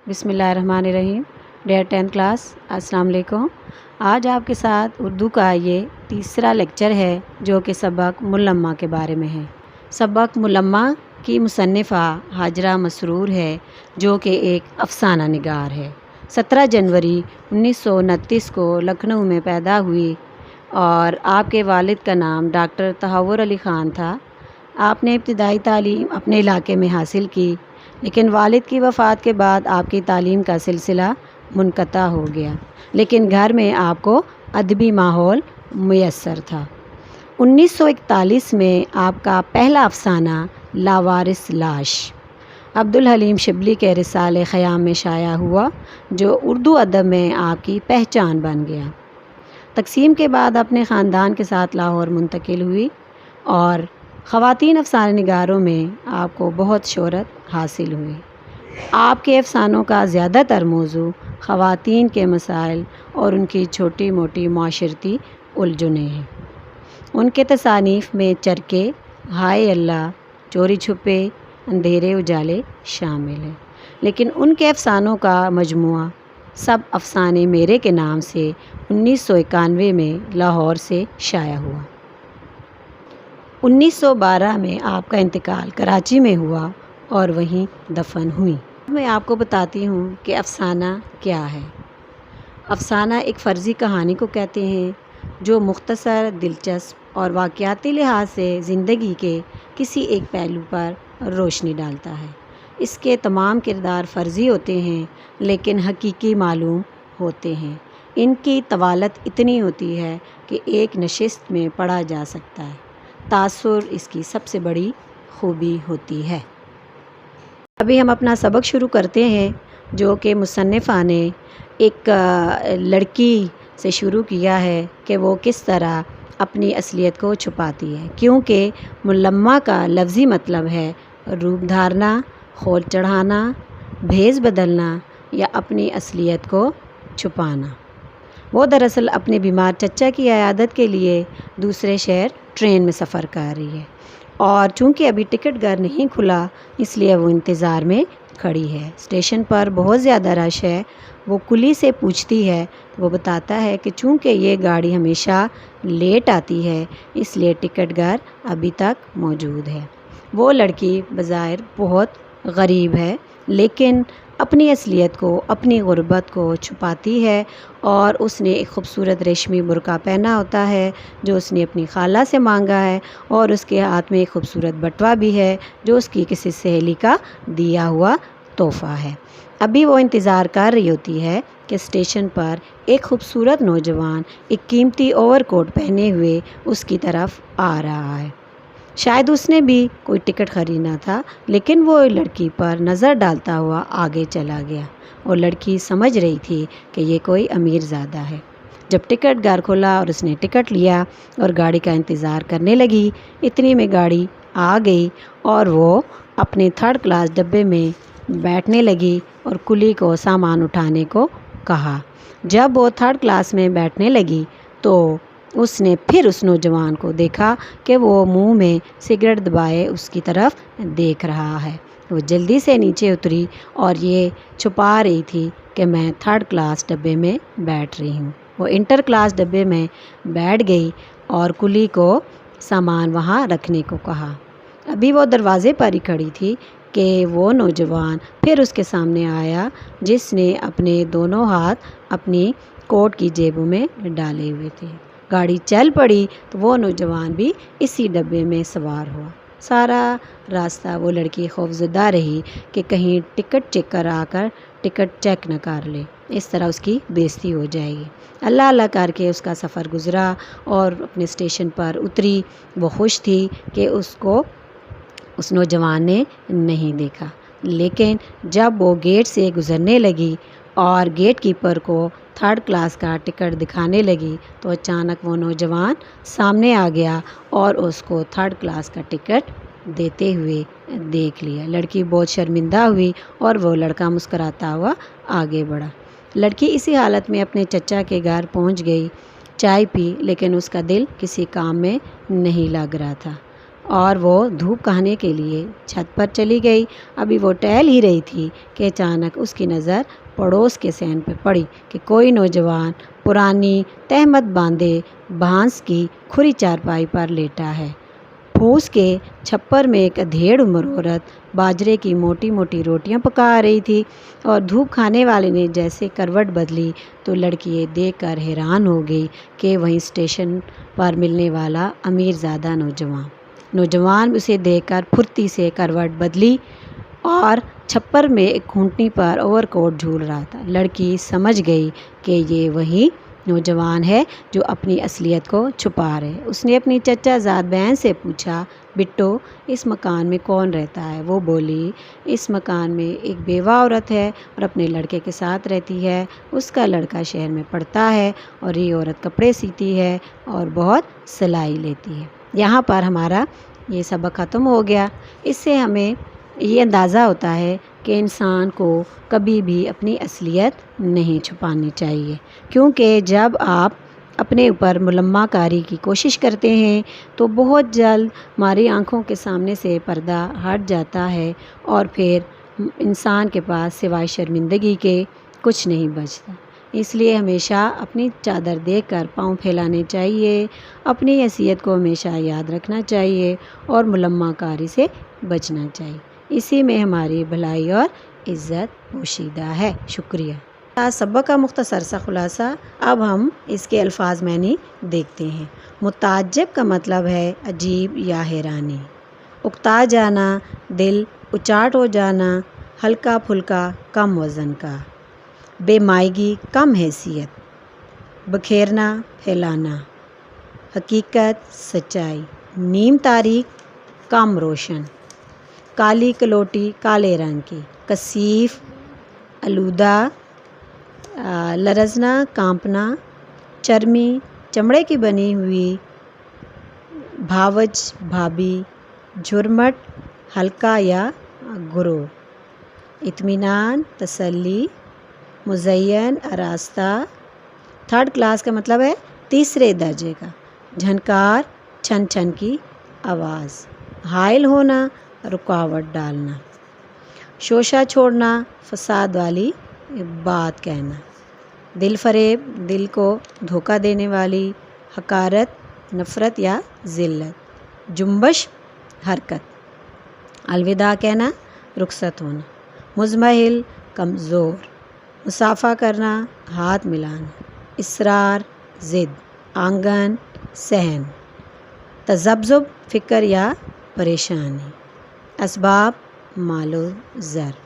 بسم اللہ الرحمن الرحیم. ڈیئر 10 کلاس، السلام علیکم. آج آپ کے ساتھ اردو کا یہ تیسرا لیکچر ہے جو کہ سبق ملمہ کے بارے میں ہے. سبق ملمہ کی مصنفہ ہاجرہ مسرور ہے جو کہ ایک افسانہ نگار ہے. 17 جنوری 1929 کو لکھنؤ میں پیدا ہوئی اور آپ کے والد کا نام ڈاکٹر تحور علی خان تھا. آپ نے ابتدائی تعلیم اپنے علاقے میں حاصل کی، لیکن والد کی وفات کے بعد آپ کی تعلیم کا سلسلہ منقطع ہو گیا، لیکن گھر میں آپ کو ادبی ماحول میسر تھا. 1941 میں آپ کا پہلا افسانہ لاوارث لاش عبدالحلیم شبلی کے رسالے خیام میں شائع ہوا، جو اردو ادب میں آپ کی پہچان بن گیا. تقسیم کے بعد اپنے خاندان کے ساتھ لاہور منتقل ہوئی اور خواتین افسانہ نگاروں میں آپ کو بہت شہرت حاصل ہوئی. آپ کے افسانوں کا زیادہ تر موضوع خواتین کے مسائل اور ان کی چھوٹی موٹی معاشرتی الجھنیں ہیں. ان کے تصانیف میں چرکے، ہائے اللہ، چوری چھپے، اندھیرے اجالے شامل ہیں، لیکن ان کے افسانوں کا مجموعہ سب افسانے میرے کے نام سے 1991 میں لاہور سے شائع ہوا. 1912 میں آپ کا انتقال کراچی میں ہوا اور وہیں دفن ہوئی. میں آپ کو بتاتی ہوں کہ افسانہ کیا ہے. افسانہ ایک فرضی کہانی کو کہتے ہیں جو مختصر، دلچسپ اور واقعاتی لحاظ سے زندگی کے کسی ایک پہلو پر روشنی ڈالتا ہے. اس کے تمام کردار فرضی ہوتے ہیں لیکن حقیقی معلوم ہوتے ہیں. ان کی طوالت اتنی ہوتی ہے کہ ایک نشست میں پڑھا جا سکتا ہے. تاثر اس کی سب سے بڑی خوبی ہوتی ہے. ابھی ہم اپنا سبق شروع کرتے ہیں جو کہ مصنفہ نے ایک لڑکی سے شروع کیا ہے کہ وہ کس طرح اپنی اصلیت کو چھپاتی ہے، کیونکہ ملمہ کا لفظی مطلب ہے روپ دھارنا، خول چڑھانا، بھیس بدلنا یا اپنی اصلیت کو چھپانا. وہ دراصل اپنے بیمار چچا کی عیادت کے لیے دوسرے شہر ٹرین میں سفر کر رہی ہے اور چونکہ ابھی ٹکٹ گھر نہیں کھلا اس لیے وہ انتظار میں کھڑی ہے. اسٹیشن پر بہت زیادہ رش ہے. وہ کلی سے پوچھتی ہے، وہ بتاتا ہے کہ چونکہ یہ گاڑی ہمیشہ لیٹ آتی ہے اس لیے ٹکٹ گھر ابھی تک موجود ہے. وہ لڑکی بظاہر بہت غریب ہے لیکن اپنی اصلیت کو، اپنی غربت کو چھپاتی ہے اور اس نے ایک خوبصورت ریشمی برقع پہنا ہوتا ہے جو اس نے اپنی خالہ سے مانگا ہے، اور اس کے ہاتھ میں ایک خوبصورت بٹوا بھی ہے جو اس کی کسی سہیلی کا دیا ہوا تحفہ ہے. ابھی وہ انتظار کر رہی ہوتی ہے کہ اسٹیشن پر ایک خوبصورت نوجوان ایک قیمتی اوور کوٹ پہنے ہوئے اس کی طرف آ رہا ہے. شاید اس نے بھی کوئی ٹکٹ خریدنا تھا لیکن وہ لڑکی پر نظر ڈالتا ہوا آگے چلا گیا اور لڑکی سمجھ رہی تھی کہ یہ کوئی امیر زادہ ہے. جب ٹکٹ گھر کھلا اور اس نے ٹکٹ لیا اور گاڑی کا انتظار کرنے لگی، اتنی میں گاڑی آ گئی اور وہ اپنے 3rd کلاس ڈبے میں بیٹھنے لگی اور کلی کو سامان اٹھانے کو کہا. جب وہ 3rd کلاس میں بیٹھنے لگی تو اس نے پھر اس نوجوان کو دیکھا کہ وہ منہ میں سگریٹ دبائے اس کی طرف دیکھ رہا ہے. وہ جلدی سے نیچے اتری اور یہ چھپا رہی تھی کہ میں 3rd کلاس ڈبے میں بیٹھ رہی ہوں. وہ انٹر کلاس ڈبے میں بیٹھ گئی اور کلی کو سامان وہاں رکھنے کو کہا. ابھی وہ دروازے پر ہی کھڑی تھی کہ وہ نوجوان پھر اس کے سامنے آیا جس نے اپنے دونوں ہاتھ اپنی کوٹ کی جیبوں میں ڈالے ہوئے تھے. گاڑی چل پڑی تو وہ نوجوان بھی اسی ڈبے میں سوار ہوا. سارا راستہ وہ لڑکی خوفزدہ رہی کہ کہیں ٹکٹ چیکر آ کر ٹکٹ چیک نہ کر لے، اس طرح اس کی بے عزتی ہو جائے گی. اللہ اللہ کر کے اس کا سفر گزرا اور اپنے اسٹیشن پر اتری. وہ خوش تھی کہ اس کو اس نوجوان نے نہیں دیکھا، لیکن جب وہ گیٹ سے گزرنے لگی اور گیٹ کیپر کو 3rd کلاس کا ٹکٹ دکھانے لگی تو اچانک وہ نوجوان سامنے آ گیا اور اس کو 3rd کلاس کا ٹکٹ دیتے ہوئے دیکھ لیا. لڑکی بہت شرمندہ ہوئی اور وہ لڑکا مسکراتا ہوا آگے بڑھا. لڑکی اسی حالت میں اپنے چچا کے گھر پہنچ گئی، چائے پی، لیکن اس کا دل کسی کام میں نہیں لگ رہا تھا. اور وہ دھوپ کھانے کے لیے چھت پر چلی گئی۔ ابھی وہ ٹہل ہی رہی تھی کہ اچانک اس کی نظر پڑوس کے صحن پہ پڑی کہ کوئی نوجوان پرانی تہمت باندھے بانس کی کھری چارپائی پر لیٹا ہے۔ پھوس کے چھپر میں ایک ادھیڑ عمر عورت باجرے کی موٹی موٹی روٹیاں پکا رہی تھی، اور دھوپ کھانے والے نے جیسے کروٹ بدلی تو لڑکی یہ دیکھ کر حیران ہو گئی کہ وہیں اسٹیشن پر ملنے والا امیر زادہ نوجوان اسے دیکھ کر پھرتی سے کروٹ بدلی اور چھپر میں ایک گھونٹی پر اوور کوٹ جھول رہا تھا۔ لڑکی سمجھ گئی کہ یہ وہی نوجوان ہے جو اپنی اصلیت کو چھپا رہے۔ اس نے اپنی چچا زاد بہن سے پوچھا، بٹو اس مکان میں کون رہتا ہے؟ وہ بولی، اس مکان میں ایک بیوہ عورت ہے اور اپنے لڑکے کے ساتھ رہتی ہے۔ اس کا لڑکا شہر میں پڑھتا ہے اور یہ عورت کپڑے سیتی ہے اور بہت سلائی لیتی ہے۔ یہاں پر ہمارا یہ سبق ختم ہو گیا۔ اس سے ہمیں یہ اندازہ ہوتا ہے کہ انسان کو کبھی بھی اپنی اصلیت نہیں چھپانی چاہیے، کیونکہ جب آپ اپنے اوپر ملمہ کاری کی کوشش کرتے ہیں تو بہت جلد ہماری آنکھوں کے سامنے سے پردہ ہٹ جاتا ہے اور پھر انسان کے پاس سوائے شرمندگی کے کچھ نہیں بچتا۔ اس لیے ہمیشہ اپنی چادر دیکھ کر پاؤں پھیلانے چاہیے، اپنی حیثیت کو ہمیشہ یاد رکھنا چاہیے اور ملمہ کاری سے بچنا چاہیے۔ اسی میں ہماری بھلائی اور عزت پوشیدہ ہے۔ شکریہ۔ سبق کا مختصر سا خلاصہ، اب ہم اس کے الفاظ معنی دیکھتے ہیں۔ متعجب کا مطلب ہے عجیب یا حیرانی، اکتا جانا دل اچاٹ ہو جانا، ہلکا پھلکا کم وزن کا، بے مائگی کم حیثیت، بکھیرنا پھیلانا، حقیقت سچائی، نیم تاریک کم روشن، کالی کلوٹی کالے رنگ کی، کثیف آلودہ، لرزنا کانپنا، چرمی چمڑے کی بنی ہوئی، بھاوج بھابھی، جھرمٹ ہلکا یا گرو، اطمینان تسلی، مزین آراستہ، تھرڈ کلاس کا مطلب ہے تیسرے درجے کا، جھنکار چھن چھن کی آواز، حائل ہونا رکاوٹ ڈالنا، شوشہ چھوڑنا فساد والی بات کہنا، دل فریب دل کو دھوکہ دینے والی، حقارت نفرت یا ذلت، جنبش حرکت، الوداع کہنا رخصت ہونا، مزمحل کمزور، مصافحہ کرنا ہاتھ ملانا، اصرار ضد، آنگن صحن، تذبذب فکر یا پریشانی، اسباب مال و زر۔